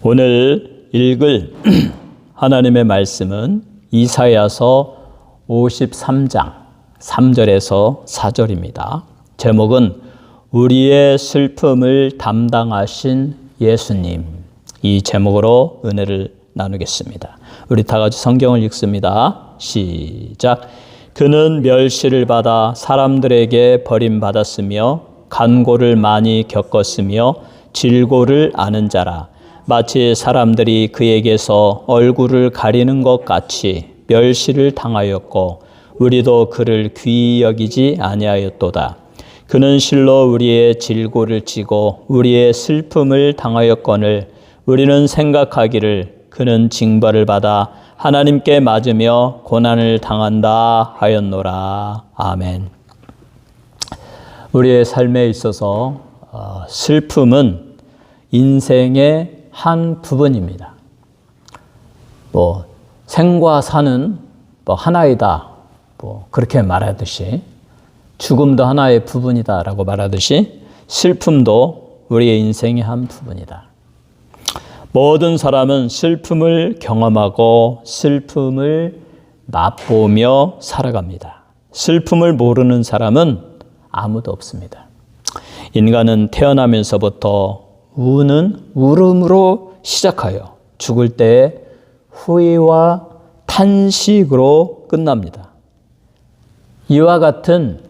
오늘 읽을 하나님의 말씀은 이사야서 53장 3절에서 4절입니다. 제목은 우리의 슬픔을 담당하신 예수님. 이 제목으로 은혜를 나누겠습니다. 우리 다 같이 성경을 읽습니다. 시작. 그는 멸시를 받아 사람들에게 버림받았으며 간고를 많이 겪었으며 질고를 아는 자라. 마치 사람들이 그에게서 얼굴을 가리는 것 같이 멸시를 당하였고 우리도 그를 귀히 여기지 아니하였도다. 그는 실로 우리의 질고를 지고 우리의 슬픔을 당하였거늘 우리는 생각하기를 그는 징벌을 받아 하나님께 맞으며 고난을 당한다 하였노라. 아멘. 우리의 삶에 있어서 슬픔은 인생의 한 부분입니다. 생과 사는 하나이다. 그렇게 말하듯이 죽음도 하나의 부분이다라고 말하듯이 슬픔도 우리의 인생의 한 부분이다. 모든 사람은 슬픔을 경험하고 슬픔을 맛보며 살아갑니다. 슬픔을 모르는 사람은 아무도 없습니다. 인간은 태어나면서부터 우는 울음으로 시작하여 죽을 때 후회와 탄식으로 끝납니다. 이와 같은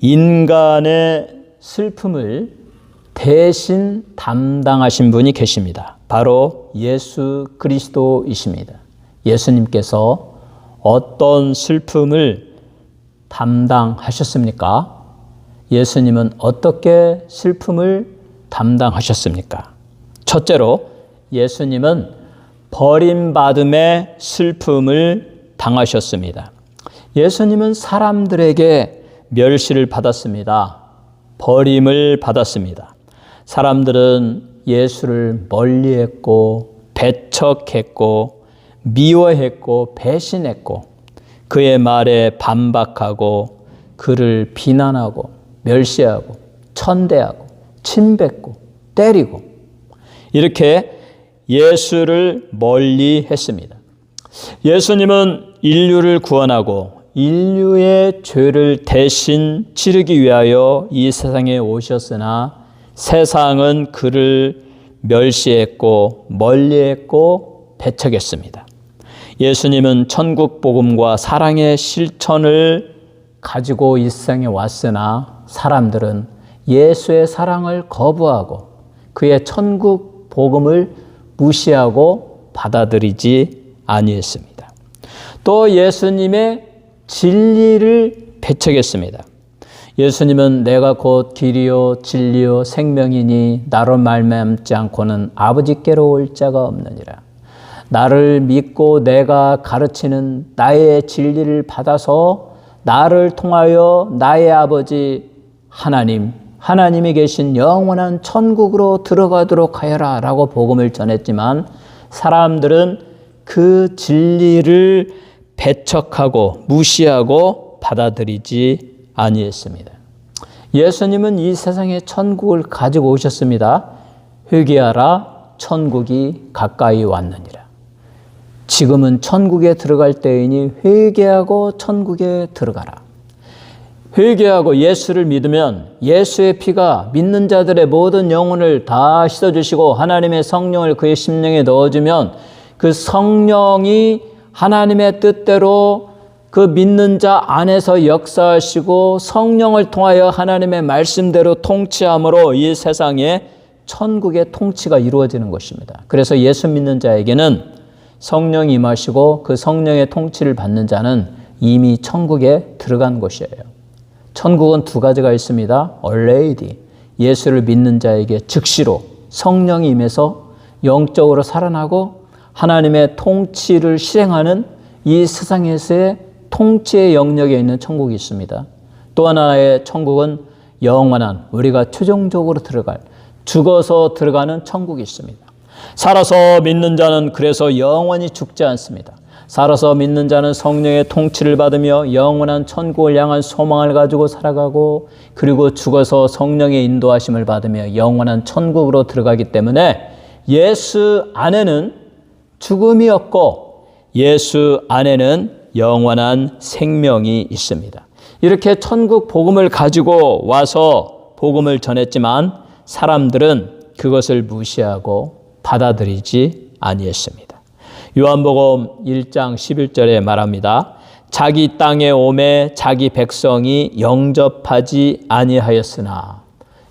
인간의 슬픔을 대신 담당하신 분이 계십니다. 바로 예수 그리스도이십니다. 예수님께서 어떤 슬픔을 담당하셨습니까? 예수님은 어떻게 슬픔을 담당하셨습니까? 첫째로 예수님은 버림받음의 슬픔을 당하셨습니다. 예수님은 사람들에게 멸시를 받았습니다. 버림을 받았습니다. 사람들은 예수를 멀리했고 배척했고 미워했고 배신했고 그의 말에 반박하고 그를 비난하고 멸시하고 천대하고 침뱉고 때리고 이렇게 예수를 멀리 했습니다. 예수님은 인류를 구원하고 인류의 죄를 대신 치르기 위하여 이 세상에 오셨으나 세상은 그를 멸시했고 멀리했고 배척했습니다. 예수님은 천국 복음과 사랑의 실천을 가지고 이 세상에 왔으나 사람들은 예수의 사랑을 거부하고 그의 천국 복음을 무시하고 받아들이지 아니했습니다. 또 예수님의 진리를 배척했습니다. 예수님은 내가 곧 길이요 진리요 생명이니 나로 말미암지 않고는 아버지께로 올 자가 없느니라. 나를 믿고 내가 가르치는 나의 진리를 받아서 나를 통하여 나의 아버지 하나님이 계신 영원한 천국으로 들어가도록 하여라 라고 복음을 전했지만 사람들은 그 진리를 배척하고 무시하고 받아들이지 아니했습니다. 예수님은 이 세상에 천국을 가지고 오셨습니다. 회개하라 천국이 가까이 왔느니라. 지금은 천국에 들어갈 때이니 회개하고 천국에 들어가라. 회개하고 예수를 믿으면 예수의 피가 믿는 자들의 모든 영혼을 다 씻어주시고 하나님의 성령을 그의 심령에 넣어주면 그 성령이 하나님의 뜻대로 그 믿는 자 안에서 역사하시고 성령을 통하여 하나님의 말씀대로 통치함으로 이 세상에 천국의 통치가 이루어지는 것입니다. 그래서 예수 믿는 자에게는 성령이 임하시고 그 성령의 통치를 받는 자는 이미 천국에 들어간 것이에요. 천국은 두 가지가 있습니다. already 예수를 믿는 자에게 즉시로 성령이 임해서 영적으로 살아나고 하나님의 통치를 실행하는 이 세상에서의 통치의 영역에 있는 천국이 있습니다. 또 하나의 천국은 영원한 우리가 최종적으로 들어갈 죽어서 들어가는 천국이 있습니다. 살아서 믿는 자는 그래서 영원히 죽지 않습니다. 살아서 믿는 자는 성령의 통치를 받으며 영원한 천국을 향한 소망을 가지고 살아가고 그리고 죽어서 성령의 인도하심을 받으며 영원한 천국으로 들어가기 때문에 예수 안에는 죽음이 없고 예수 안에는 영원한 생명이 있습니다. 이렇게 천국 복음을 가지고 와서 복음을 전했지만 사람들은 그것을 무시하고 받아들이지 아니했습니다. 요한복음 1장 11절에 말합니다. 자기 땅에 오매 자기 백성이 영접하지 아니하였으나,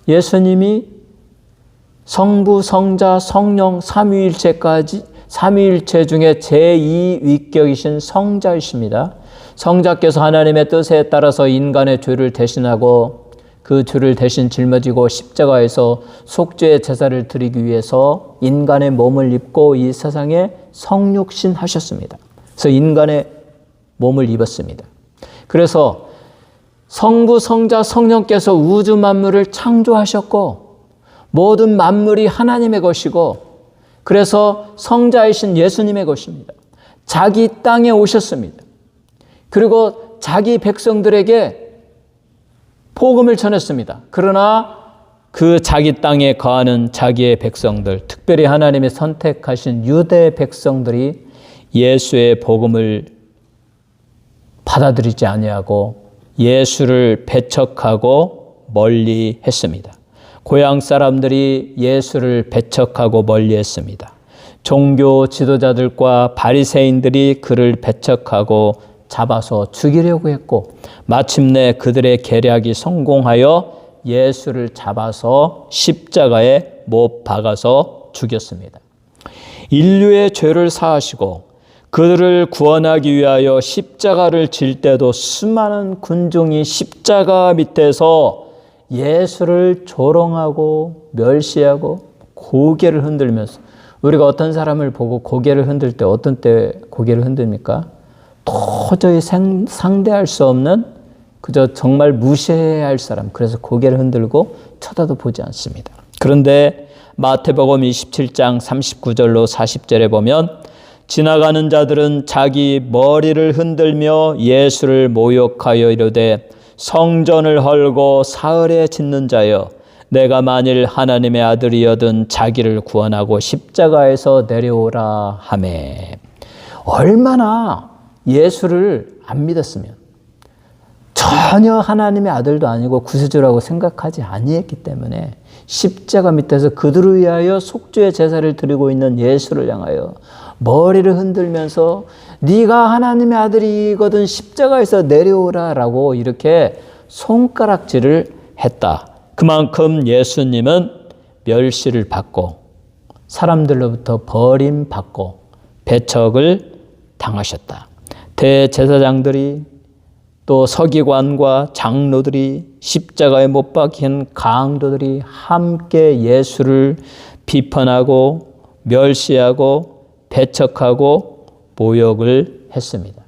예수님이 성부, 성자, 성령 삼위일체까지, 삼위일체 중에 제2위격이신 성자이십니다. 성자께서 하나님의 뜻에 따라서 인간의 죄를 대신하고 그 죄를 대신 짊어지고 십자가에서 속죄의 제사를 드리기 위해서 인간의 몸을 입고 이 세상에 성육신 하셨습니다. 그래서 인간의 몸을 입었습니다. 그래서 성부, 성자, 성령께서 우주 만물을 창조하셨고 모든 만물이 하나님의 것이고, 그래서 성자이신 예수님의 것입니다. 자기 땅에 오셨습니다. 그리고 자기 백성들에게 복음을 전했습니다. 그러나 그 자기 땅에 거하는 자기의 백성들, 특별히 하나님이 선택하신 유대 백성들이 예수의 복음을 받아들이지 아니하고 예수를 배척하고 멀리 했습니다. 고향 사람들이 예수를 배척하고 멀리 했습니다. 종교 지도자들과 바리새인들이 그를 배척하고 잡아서 죽이려고 했고, 마침내 그들의 계략이 성공하여 예수를 잡아서 십자가에 못 박아서 죽였습니다. 인류의 죄를 사하시고 그들을 구원하기 위하여 십자가를 질 때도 수많은 군중이 십자가 밑에서 예수를 조롱하고 멸시하고 고개를 흔들면서, 우리가 어떤 사람을 보고 고개를 흔들 때 어떤 때 고개를 흔듭니까? 도저히 상대할 수 없는, 그저 정말 무시해야 할 사람, 그래서 고개를 흔들고 쳐다도 보지 않습니다. 그런데 마태복음 27장 39절로 40절에 보면 지나가는 자들은 자기 머리를 흔들며 예수를 모욕하여 이르되, 성전을 헐고 사흘에 짓는 자여, 내가 만일 하나님의 아들이여든 자기를 구원하고 십자가에서 내려오라 하매. 얼마나 예수를 안 믿었으면, 전혀 하나님의 아들도 아니고 구세주라고 생각하지 아니했기 때문에 십자가 밑에서 그들을 위하여 속죄의 제사를 드리고 있는 예수를 향하여 머리를 흔들면서 네가 하나님의 아들이거든 십자가에서 내려오라라고 이렇게 손가락질을 했다. 그만큼 예수님은 멸시를 받고 사람들로부터 버림받고 배척을 당하셨다. 대제사장들이 또 서기관과 장로들이 십자가에 못 박힌 강도들이 함께 예수를 비판하고 멸시하고 배척하고 모욕을 했습니다.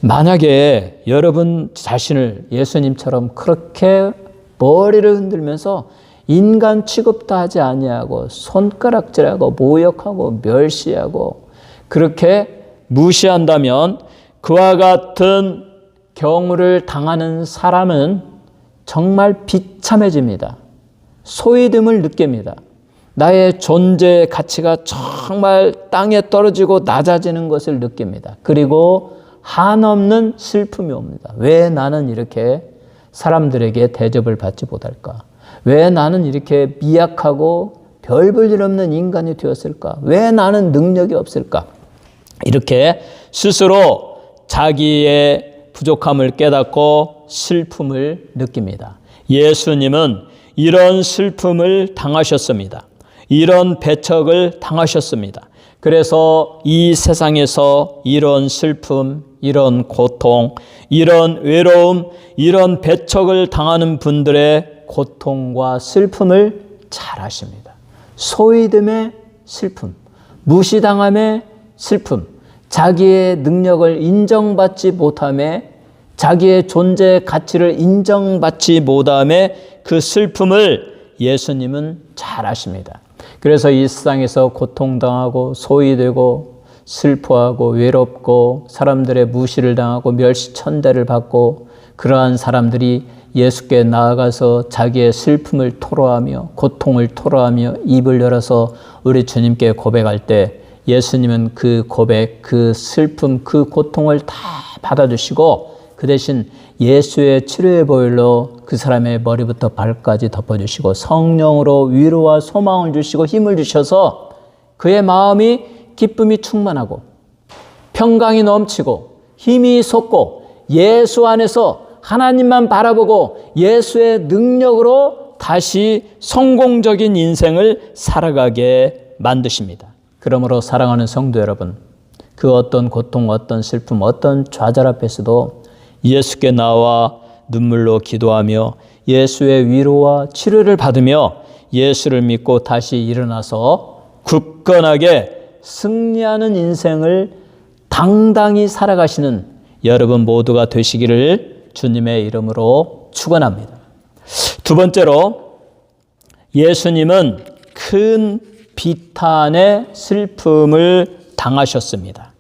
만약에 여러분 자신을 예수님처럼 그렇게 머리를 흔들면서 인간 취급도 하지 아니하고 손가락질하고 모욕하고 멸시하고 그렇게 무시한다면, 그와 같은 경우를 당하는 사람은 정말 비참해집니다. 소외됨을 느낍니다. 나의 존재의 가치가 정말 땅에 떨어지고 낮아지는 것을 느낍니다. 그리고 한없는 슬픔이 옵니다. 왜 나는 이렇게 사람들에게 대접을 받지 못할까? 왜 나는 이렇게 미약하고 별 볼 일 없는 인간이 되었을까? 왜 나는 능력이 없을까? 이렇게 스스로 자기의 부족함을 깨닫고 슬픔을 느낍니다. 예수님은 이런 슬픔을 당하셨습니다. 이런 배척을 당하셨습니다. 그래서 이 세상에서 이런 슬픔, 이런 고통, 이런 외로움, 이런 배척을 당하는 분들의 고통과 슬픔을 잘 아십니다. 소외됨의 슬픔, 무시당함의 슬픔, 자기의 능력을 인정받지 못함에, 자기의 존재의 가치를 인정받지 못함에 그 슬픔을 예수님은 잘 아십니다. 그래서 이 세상에서 고통당하고 소외되고 슬퍼하고 외롭고 사람들의 무시를 당하고 멸시천대를 받고 그러한 사람들이 예수께 나아가서 자기의 슬픔을 토로하며 고통을 토로하며 입을 열어서 우리 주님께 고백할 때 예수님은 그 고백, 그 슬픔, 그 고통을 다 받아주시고 그 대신 예수의 치료의 보혈로 그 사람의 머리부터 발까지 덮어주시고 성령으로 위로와 소망을 주시고 힘을 주셔서 그의 마음이 기쁨이 충만하고 평강이 넘치고 힘이 솟고 예수 안에서 하나님만 바라보고 예수의 능력으로 다시 성공적인 인생을 살아가게 만드십니다. 그러므로 사랑하는 성도 여러분, 그 어떤 고통, 어떤 슬픔, 어떤 좌절 앞에서도 예수께 나와 눈물로 기도하며 예수의 위로와 치료를 받으며 예수를 믿고 다시 일어나서 굳건하게 승리하는 인생을 당당히 살아가시는 여러분 모두가 되시기를 주님의 이름으로 축원합니다. 두 번째로 예수님은 큰 비탄의 슬픔을 당하셨습니다.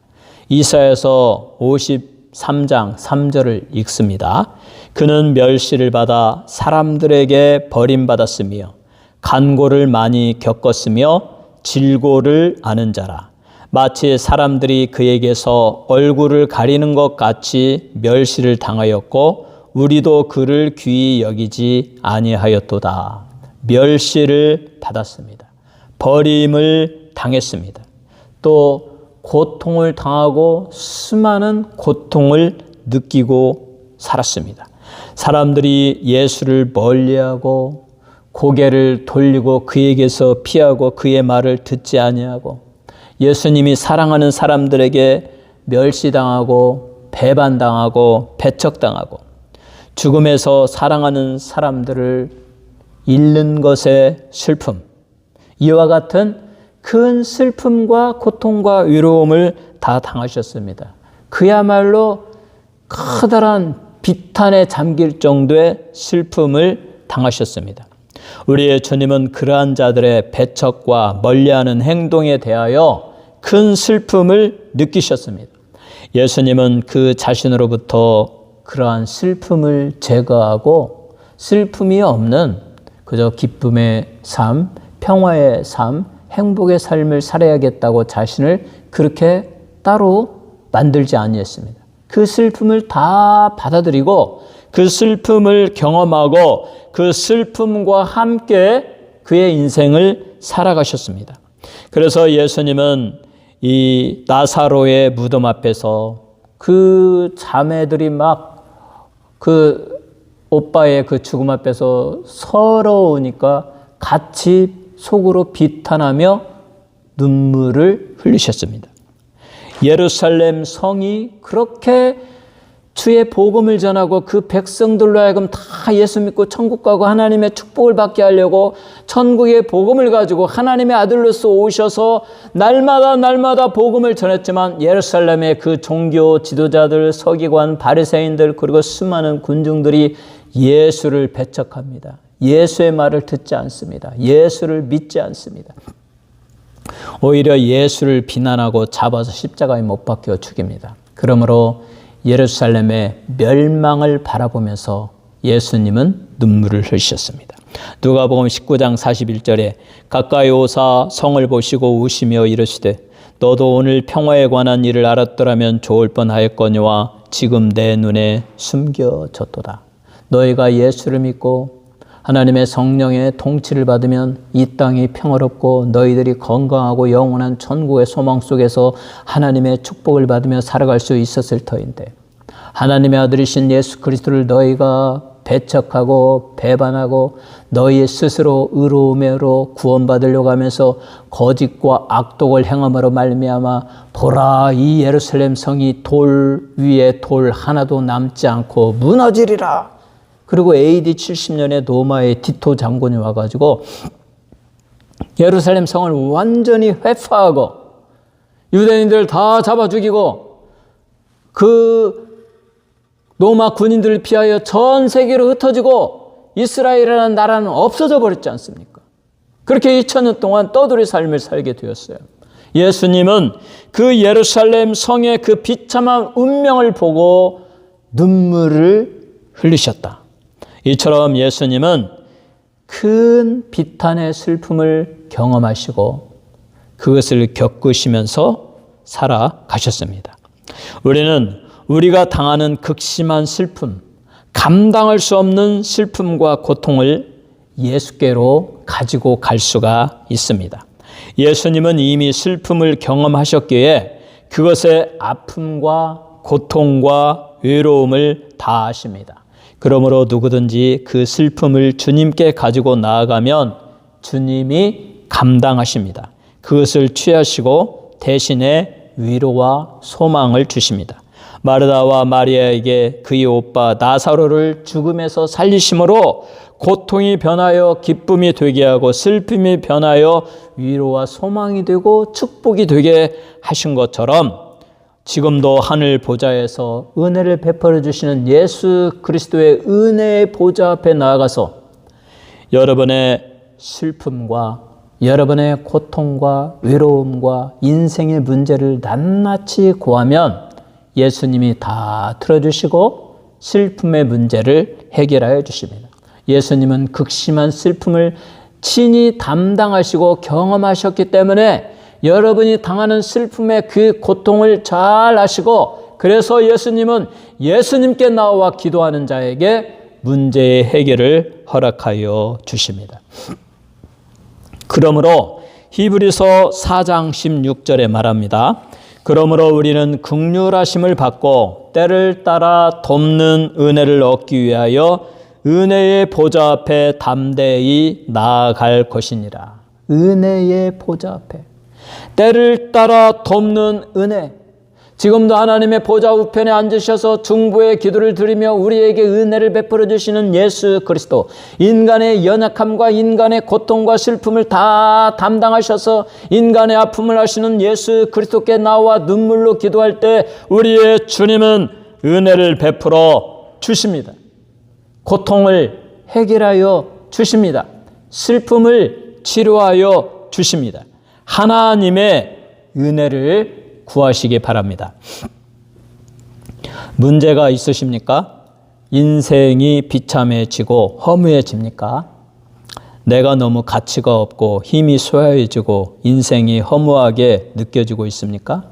이사야서 53장 3절을 읽습니다. 그는 멸시를 받아 사람들에게 버림받았으며 간고를 많이 겪었으며 질고를 아는 자라. 마치 사람들이 그에게서 얼굴을 가리는 것 같이 멸시를 당하였고 우리도 그를 귀히 여기지 아니하였도다. 멸시를 받았습니다. 버림을 당했습니다. 또 고통을 당하고 수많은 고통을 느끼고 살았습니다. 사람들이 예수를 멀리하고 고개를 돌리고 그에게서 피하고 그의 말을 듣지 아니하고 예수님이 사랑하는 사람들에게 멸시당하고 배반당하고 배척당하고 죽음에서 사랑하는 사람들을 잃는 것의 슬픔, 이와 같은 큰 슬픔과 고통과 위로움을 다 당하셨습니다. 그야말로 커다란 비탄에 잠길 정도의 슬픔을 당하셨습니다. 우리의 주님은 그러한 자들의 배척과 멀리하는 행동에 대하여 큰 슬픔을 느끼셨습니다. 예수님은 그 자신으로부터 그러한 슬픔을 제거하고 슬픔이 없는 그저 기쁨의 삶, 평화의 삶, 행복의 삶을 살아야겠다고 자신을 그렇게 따로 만들지 아니했습니다. 그 슬픔을 다 받아들이고 그 슬픔을 경험하고 그 슬픔과 함께 그의 인생을 살아가셨습니다. 그래서 예수님은 이 나사로의 무덤 앞에서 그 자매들이 막 그 오빠의 그 죽음 앞에서 서러우니까 같이 속으로 비탄하며 눈물을 흘리셨습니다. 예루살렘 성이 그렇게 주의 복음을 전하고 그 백성들로 하여금 다 예수 믿고 천국 가고 하나님의 축복을 받게 하려고 천국의 복음을 가지고 하나님의 아들로서 오셔서 날마다 복음을 전했지만 예루살렘의 그 종교 지도자들, 서기관, 바리새인들 그리고 수많은 군중들이 예수를 배척합니다. 예수의 말을 듣지 않습니다. 예수를 믿지 않습니다. 오히려 예수를 비난하고 잡아서 십자가에 못 박혀 죽입니다. 그러므로 예루살렘의 멸망을 바라보면서 예수님은 눈물을 흘리셨습니다. 누가복음 19장 41절에 가까이 오사 성을 보시고 우시며 이르시되 너도 오늘 평화에 관한 일을 알았더라면 좋을 뻔하였거니와 지금 내 눈에 숨겨졌도다. 너희가 예수를 믿고 하나님의 성령의 통치를 받으면 이 땅이 평화롭고 너희들이 건강하고 영원한 천국의 소망 속에서 하나님의 축복을 받으며 살아갈 수 있었을 터인데 하나님의 아들이신 예수 그리스도를 너희가 배척하고 배반하고 너희 스스로 의로움으로 구원받으려고 하면서 거짓과 악독을 행함으로 말미암아 보라 이 예루살렘 성이 돌 위에 돌 하나도 남지 않고 무너지리라. 그리고 AD 70년에 로마의 티토 장군이 와가지고 예루살렘 성을 완전히 회파하고 유대인들 다 잡아 죽이고 그 로마 군인들을 피하여 전 세계로 흩어지고 이스라엘이라는 나라는 없어져 버렸지 않습니까? 그렇게 2000년 동안 떠돌이 삶을 살게 되었어요. 예수님은 그 예루살렘 성의 그 비참한 운명을 보고 눈물을 흘리셨다. 이처럼 예수님은 큰 비탄의 슬픔을 경험하시고 그것을 겪으시면서 살아가셨습니다. 우리는 우리가 당하는 극심한 슬픔, 감당할 수 없는 슬픔과 고통을 예수께로 가지고 갈 수가 있습니다. 예수님은 이미 슬픔을 경험하셨기에 그것의 아픔과 고통과 외로움을 다 아십니다. 그러므로 누구든지 그 슬픔을 주님께 가지고 나아가면 주님이 감당하십니다. 그것을 취하시고 대신에 위로와 소망을 주십니다. 마르다와 마리아에게 그의 오빠 나사로를 죽음에서 살리심으로 고통이 변하여 기쁨이 되게 하고 슬픔이 변하여 위로와 소망이 되고 축복이 되게 하신 것처럼 지금도 하늘 보좌에서 은혜를 베풀어 주시는 예수 그리스도의 은혜의 보좌 앞에 나아가서 여러분의 슬픔과 여러분의 고통과 외로움과 인생의 문제를 낱낱이 고하면 예수님이 다 들어주시고 슬픔의 문제를 해결하여 주십니다. 예수님은 극심한 슬픔을 친히 담당하시고 경험하셨기 때문에 여러분이 당하는 슬픔의 그 고통을 잘 아시고 그래서 예수님은 예수님께 나와 기도하는 자에게 문제의 해결을 허락하여 주십니다. 그러므로 히브리서 4장 16절에 말합니다. 그러므로 우리는 긍휼하심을 받고 때를 따라 돕는 은혜를 얻기 위하여 은혜의 보좌 앞에 담대히 나아갈 것이니라. 은혜의 보좌 앞에 때를 따라 돕는 은혜. 지금도 하나님의 보좌 우편에 앉으셔서 중보의 기도를 드리며 우리에게 은혜를 베풀어 주시는 예수 그리스도, 인간의 연약함과 인간의 고통과 슬픔을 다 담당하셔서 인간의 아픔을 하시는 예수 그리스도께 나와 눈물로 기도할 때 우리의 주님은 은혜를 베풀어 주십니다. 고통을 해결하여 주십니다. 슬픔을 치료하여 주십니다. 하나님의 은혜를 구하시기 바랍니다. 문제가 있으십니까? 인생이 비참해지고 허무해집니까? 내가 너무 가치가 없고 힘이 소요해지고 인생이 허무하게 느껴지고 있습니까?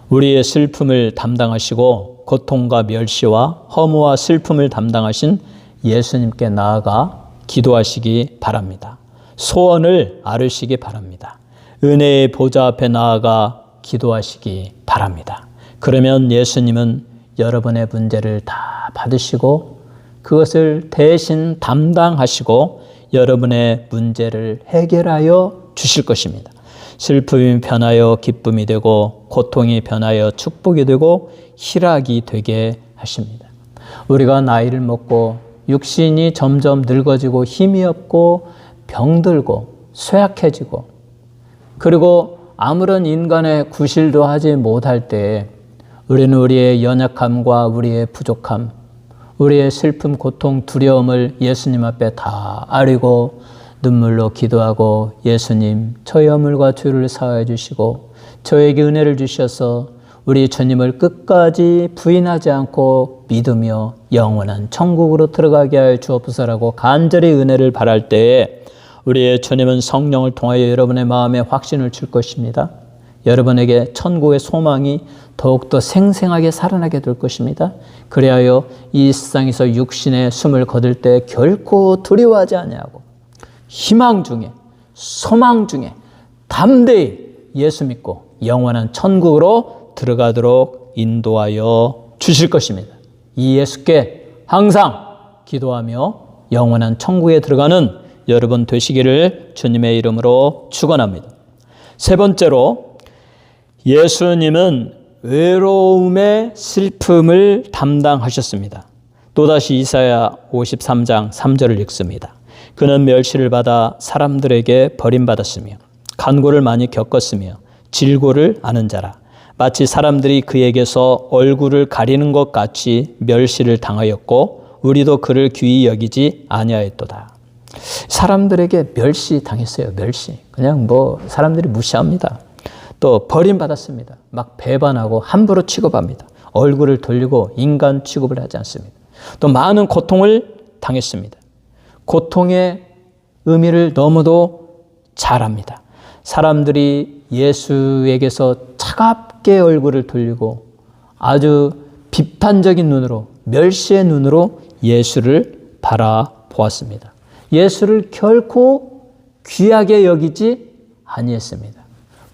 우리의 슬픔을 담당하시고 고통과 멸시와 허무와 슬픔을 담당하신 예수님께 나아가 기도하시기 바랍니다. 소원을 아뢰시기 바랍니다. 은혜의 보좌 앞에 나아가 기도하시기 바랍니다. 그러면 예수님은 여러분의 문제를 다 받으시고 그것을 대신 담당하시고 여러분의 문제를 해결하여 주실 것입니다. 슬픔이 변하여 기쁨이 되고 고통이 변하여 축복이 되고 희락이 되게 하십니다. 우리가 나이를 먹고 육신이 점점 늙어지고 힘이 없고 병들고 쇠약해지고 그리고 아무런 인간의 구실도 하지 못할 때에 우리는 우리의 연약함과 우리의 부족함, 우리의 슬픔, 고통, 두려움을 예수님 앞에 다 아뢰고 눈물로 기도하고 예수님, 저의 허물과 죄를 사하여 주시고 저에게 은혜를 주셔서 우리 주님을 끝까지 부인하지 않고 믿으며 영원한 천국으로 들어가게 하여 주옵소서라고 간절히 은혜를 바랄 때에 우리의 주님은 성령을 통하여 여러분의 마음에 확신을 줄 것입니다. 여러분에게 천국의 소망이 더욱더 생생하게 살아나게 될 것입니다. 그리하여 이 세상에서 육신의 숨을 거둘 때 결코 두려워하지 아니하고 희망 중에 소망 중에 담대히 예수 믿고 영원한 천국으로 들어가도록 인도하여 주실 것입니다. 이 예수께 항상 기도하며 영원한 천국에 들어가는 여러분 되시기를 주님의 이름으로 축원합니다. 세 번째로 예수님은 외로움의 슬픔을 담당하셨습니다. 또다시 이사야 53장 3절을 읽습니다. 그는 멸시를 받아 사람들에게 버림받았으며 간고를 많이 겪었으며 질고를 아는 자라. 마치 사람들이 그에게서 얼굴을 가리는 것 같이 멸시를 당하였고 우리도 그를 귀히 여기지 아니하였도다. 사람들에게 멸시 당했어요. 멸시. 그냥 사람들이 무시합니다. 또 버림받았습니다. 막 배반하고 함부로 취급합니다. 얼굴을 돌리고 인간 취급을 하지 않습니다. 또 많은 고통을 당했습니다. 고통의 의미를 너무도 잘 압니다. 사람들이 예수에게서 차갑게 얼굴을 돌리고 아주 비판적인 눈으로, 멸시의 눈으로 예수를 바라보았습니다. 예수를 결코 귀하게 여기지 아니했습니다.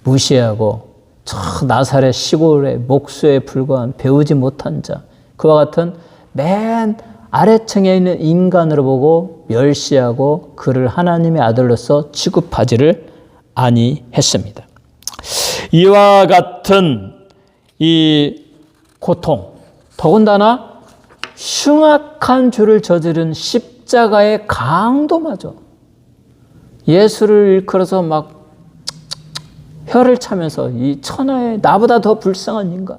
무시하고 저 나사렛 시골의 목수에 불과한 배우지 못한 자, 그와 같은 맨 아래층에 있는 인간으로 보고 멸시하고 그를 하나님의 아들로서 취급하지를 아니했습니다. 이와 같은 이 고통, 더군다나 흉악한 죄를 저지른 십자가의 강도마저 예수를 일컬어서 막 혀를 차면서 이 천하에 나보다 더 불쌍한 인간,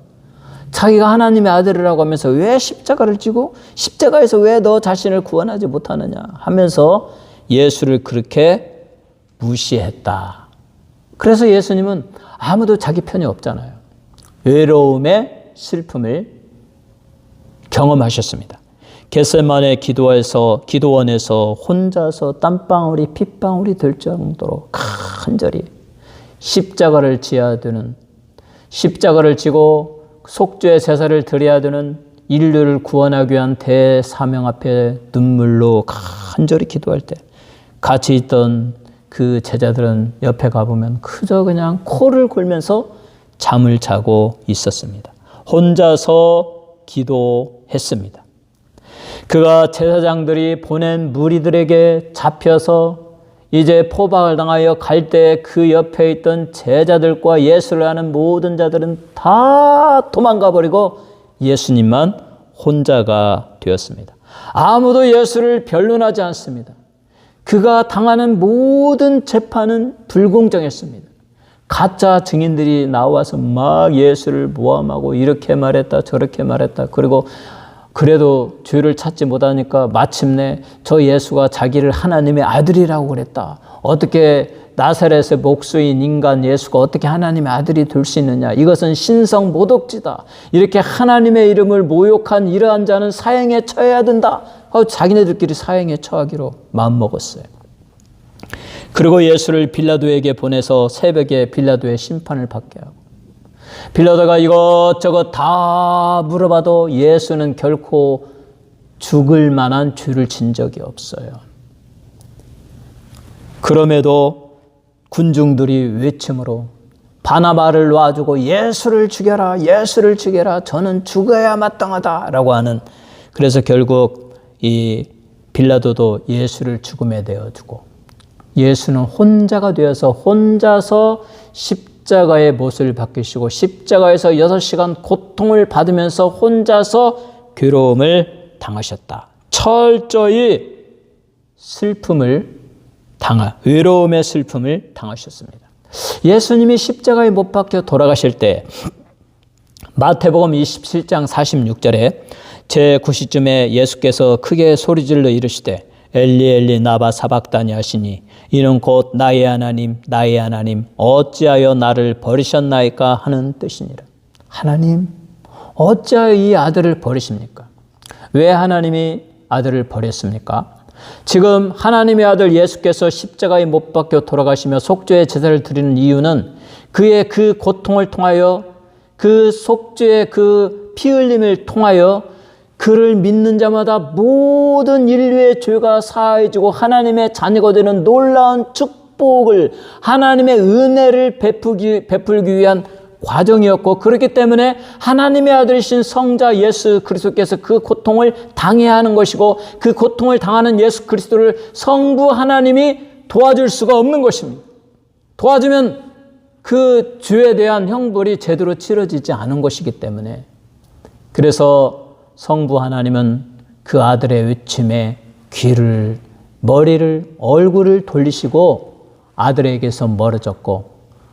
자기가 하나님의 아들이라고 하면서 왜 십자가를 지고 십자가에서 왜 너 자신을 구원하지 못하느냐 하면서 예수를 그렇게 무시했다. 그래서 예수님은 아무도 자기 편이 없잖아요. 외로움의 슬픔을 경험하셨습니다. 겟세마네 기도원에서 혼자서 땀방울이 핏방울이 될 정도로 간절히 십자가를 지어야 되는, 십자가를 지고 속죄의 제사를 드려야 되는 인류를 구원하기 위한 대사명 앞에 눈물로 간절히 기도할 때 같이 있던 그 제자들은 옆에 가보면 그저 그냥 코를 골면서 잠을 자고 있었습니다. 혼자서 기도했습니다. 그가 제사장들이 보낸 무리들에게 잡혀서 이제 포박을 당하여 갈 때 그 옆에 있던 제자들과 예수를 아는 모든 자들은 다 도망가 버리고 예수님만 혼자가 되었습니다. 아무도 예수를 변론하지 않습니다. 그가 당하는 모든 재판은 불공정했습니다. 가짜 증인들이 나와서 막 예수를 모함하고 이렇게 말했다 저렇게 말했다. 그리고 그래도 죄를 찾지 못하니까 마침내 저 예수가 자기를 하나님의 아들이라고 그랬다. 어떻게 나사렛의 목수인 인간 예수가 어떻게 하나님의 아들이 될 수 있느냐. 이것은 신성 모독죄다. 이렇게 하나님의 이름을 모욕한 이러한 자는 사형에 처해야 된다. 하고 자기네들끼리 사형에 처하기로 마음먹었어요. 그리고 예수를 빌라도에게 보내서 새벽에 빌라도의 심판을 받게 하고, 빌라도가 이것저것 다 물어봐도 예수는 결코 죽을 만한 죄를 진 적이 없어요. 그럼에도 군중들이 외침으로 바나바를 놔주고 예수를 죽여라, 예수를 죽여라, 저는 죽어야 마땅하다라고 하는, 그래서 결국 이 빌라도도 예수를 죽음에 내어주고 예수는 혼자가 되어서 혼자서 십자가의 못을 박히시고 십자가에서 6시간 고통을 받으면서 혼자서 괴로움을 당하셨다. 철저히 외로움의 슬픔을 당하셨습니다. 예수님이 십자가에 못 박혀 돌아가실 때 마태복음 27장 46절에 제9시쯤에 예수께서 크게 소리질러 이르시되 엘리 엘리 나바 사박다니 하시니 이는 곧 나의 하나님 나의 하나님 어찌하여 나를 버리셨나이까 하는 뜻이니라. 하나님 어찌하여 이 아들을 버리십니까? 왜 하나님이 아들을 버렸습니까? 지금 하나님의 아들 예수께서 십자가에 못 박혀 돌아가시며 속죄의 제사를 드리는 이유는 그의 그 고통을 통하여 그 속죄의 그 피 흘림을 통하여 그를 믿는 자마다 모든 인류의 죄가 사해지고 하나님의 자녀가 되는 놀라운 축복을, 하나님의 은혜를 베풀기 위한 과정이었고, 그렇기 때문에 하나님의 아들이신 성자 예수 그리스도께서 그 고통을 당해야 하는 것이고, 그 고통을 당하는 예수 그리스도를 성부 하나님이 도와줄 수가 없는 것입니다. 도와주면 그 죄에 대한 형벌이 제대로 치러지지 않은 것이기 때문에, 그래서 성부 하나님은 그 아들의 외침에 귀를, 머리를, 얼굴을 돌리시고 아들에게서 멀어졌고,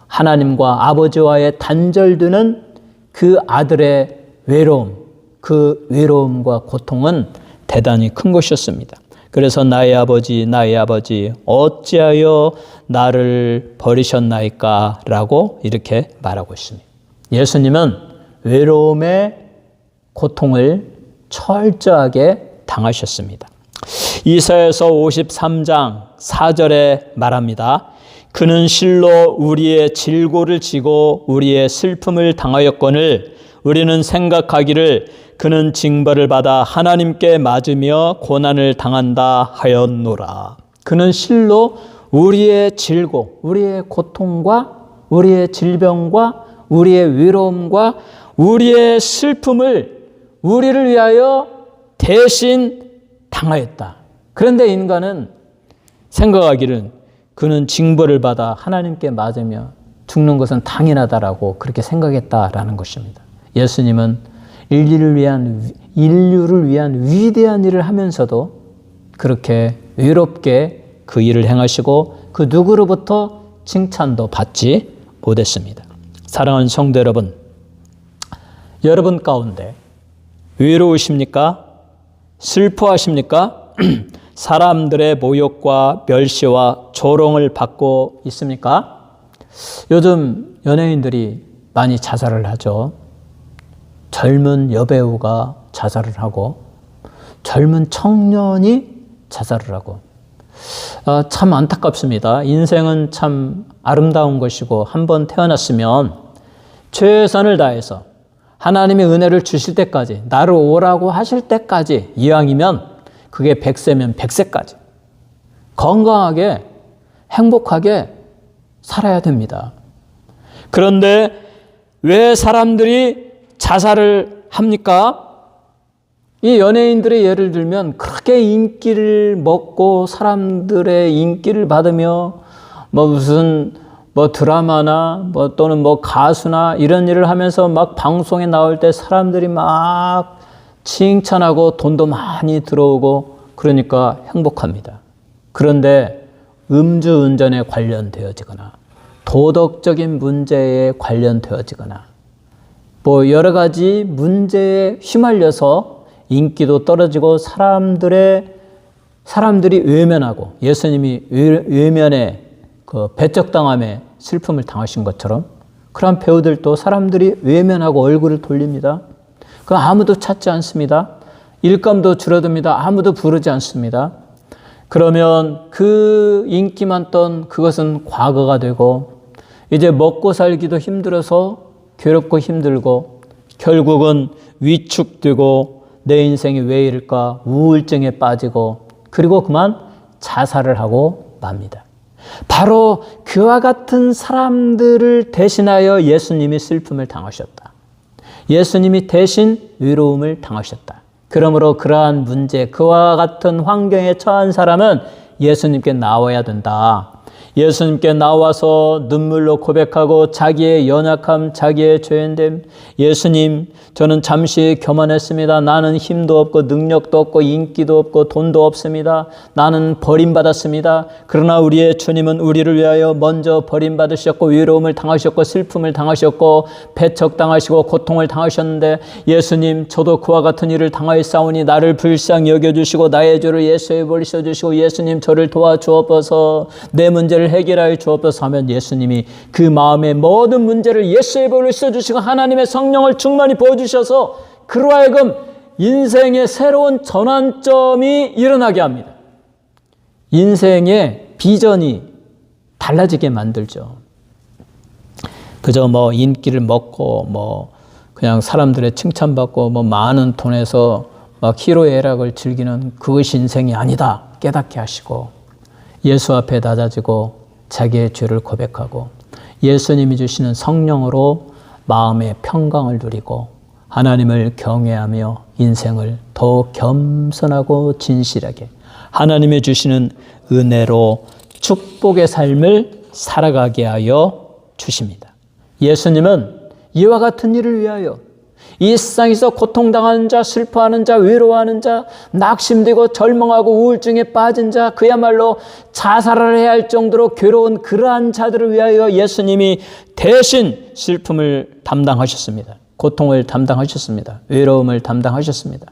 하나님과 아버지와의 단절되는 그 아들의 외로움, 그 외로움과 고통은 대단히 큰 것이었습니다. 그래서 나의 아버지 어찌하여 나를 버리셨나이까 라고 이렇게 말하고 있습니다. 예수님은 외로움의 고통을 철저하게 당하셨습니다. 이사야서 53장 4절에 말합니다. 그는 실로 우리의 질고를 지고 우리의 슬픔을 당하였거늘 우리는 생각하기를 그는 징벌을 받아 하나님께 맞으며 고난을 당한다 하였노라. 그는 실로 우리의 질고, 우리의 고통과 우리의 질병과 우리의 외로움과 우리의 슬픔을 우리를 위하여 대신 당하였다. 그런데 인간은 생각하기를 그는 징벌을 받아 하나님께 맞으며 죽는 것은 당연하다라고 그렇게 생각했다라는 것입니다. 예수님은 인류를 위한 위대한 일을 하면서도 그렇게 외롭게 그 일을 행하시고 그 누구로부터 칭찬도 받지 못했습니다. 사랑하는 성도 여러분, 여러분 가운데 외로우십니까? 슬퍼하십니까? 사람들의 모욕과 멸시와 조롱을 받고 있습니까? 요즘 연예인들이 많이 자살을 하죠. 젊은 여배우가 자살을 하고 젊은 청년이 자살을 하고 참 안타깝습니다. 인생은 참 아름다운 것이고 한번 태어났으면 최선을 다해서 하나님의 은혜를 주실 때까지 나를 오라고 하실 때까지 이왕이면 그게 100세면 100세까지 건강하게 행복하게 살아야 됩니다. 그런데 왜 사람들이 자살을 합니까? 이 연예인들의 예를 들면 그렇게 인기를 먹고 사람들의 인기를 받으며 무슨 드라마나 또는 가수나 이런 일을 하면서 막 방송에 나올 때 사람들이 막 칭찬하고 돈도 많이 들어오고 그러니까 행복합니다. 그런데 음주운전에 관련되어지거나 도덕적인 문제에 관련되어지거나 여러 가지 문제에 휘말려서 인기도 떨어지고 사람들이 외면하고 예수님이 외면에 그 배척당함에 슬픔을 당하신 것처럼 그런 배우들도 사람들이 외면하고 얼굴을 돌립니다. 그 아무도 찾지 않습니다. 일감도 줄어듭니다. 아무도 부르지 않습니다. 그러면 그 인기 많던 그것은 과거가 되고 이제 먹고 살기도 힘들어서 괴롭고 힘들고 결국은 위축되고 내 인생이 왜 이럴까 우울증에 빠지고 그리고 그만 자살을 하고 맙니다. 바로 그와 같은 사람들을 대신하여 예수님이 슬픔을 당하셨다. 예수님이 대신 외로움을 당하셨다. 그러므로 그러한 문제, 그와 같은 환경에 처한 사람은 예수님께 나와야 된다. 예수님께 나와서 눈물로 고백하고 자기의 연약함, 자기의 죄인됨, 예수님, 저는 잠시 교만했습니다. 나는 힘도 없고 능력도 없고 인기도 없고 돈도 없습니다. 나는 버림받았습니다. 그러나 우리의 주님은 우리를 위하여 먼저 버림받으셨고 위로움을 당하셨고 슬픔을 당하셨고 배척당하시고 고통을 당하셨는데 예수님, 저도 그와 같은 일을 당하였사오니 나를 불쌍히 여겨주시고 나의 죄를 예수의 볼에 씌워주시고 예수님 저를 도와주옵소서 내 문제를 해결하여 주옵소서 하면 예수님이 그 마음의 모든 문제를 예수의 볼을 씌워주시고 하나님의 성령을 충만히 부어주셔서 그로 하여금 인생의 새로운 전환점이 일어나게 합니다. 인생의 비전이 달라지게 만들죠. 그저 인기를 먹고 그냥 사람들의 칭찬받고 많은 돈에서 막 희로애락을 즐기는 그것이 인생이 아니다 깨닫게 하시고 예수 앞에 낮아지고 자기의 죄를 고백하고 예수님이 주시는 성령으로 마음의 평강을 누리고 하나님을 경외하며 인생을 더 겸손하고 진실하게 하나님이 주시는 은혜로 축복의 삶을 살아가게 하여 주십니다. 예수님은 이와 같은 일을 위하여 이 세상에서 고통당하는 자, 슬퍼하는 자, 외로워하는 자, 낙심되고 절망하고 우울증에 빠진 자, 그야말로 자살을 해야 할 정도로 괴로운 그러한 자들을 위하여 예수님이 대신 슬픔을 담당하셨습니다. 고통을 담당하셨습니다. 외로움을 담당하셨습니다.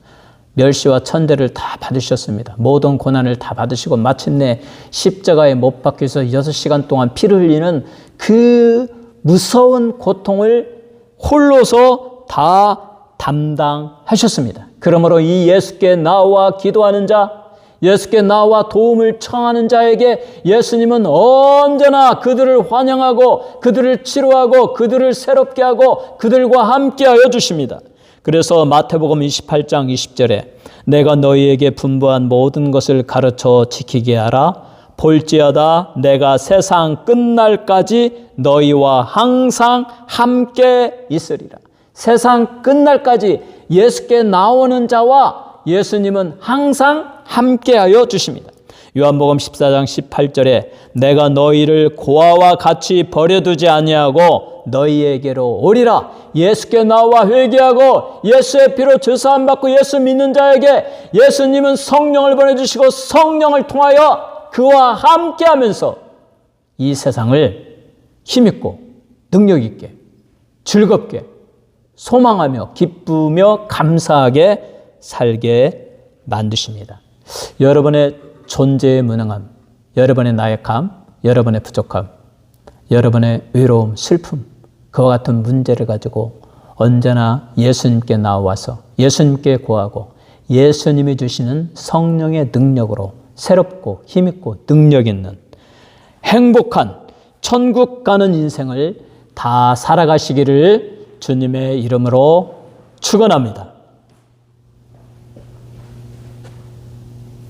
멸시와 천대를 다 받으셨습니다. 모든 고난을 다 받으시고 마침내 십자가에 못 박혀서 6시간 동안 피를 흘리는 그 무서운 고통을 홀로서 다 담당하셨습니다. 그러므로 이 예수께 나와 기도하는 자, 예수께 나와 도움을 청하는 자에게 예수님은 언제나 그들을 환영하고 그들을 치료하고 그들을 새롭게 하고 그들과 함께하여 주십니다. 그래서 마태복음 28장 20절에 내가 너희에게 분부한 모든 것을 가르쳐 지키게 하라. 볼지어다 내가 세상 끝날까지 너희와 항상 함께 있으리라. 세상 끝날까지 예수께 나오는 자와 예수님은 항상 함께하여 주십니다. 요한복음 14장 18절에 내가 너희를 고아와 같이 버려두지 아니하고 너희에게로 오리라. 예수께 나와 회개하고 예수의 피로 죄사함 받고 예수 믿는 자에게 예수님은 성령을 보내주시고 성령을 통하여 그와 함께하면서 이 세상을 힘있고 능력있게 즐겁게 소망하며 기쁘며 감사하게 살게 만드십니다. 여러분의 존재의 무능함, 여러분의 나약함, 여러분의 부족함, 여러분의 외로움, 슬픔, 그와 같은 문제를 가지고 언제나 예수님께 나와서 예수님께 구하고 예수님이 주시는 성령의 능력으로 새롭고 힘있고 능력 있는 행복한 천국 가는 인생을 다 살아가시기를 주님의 이름으로 축원합니다.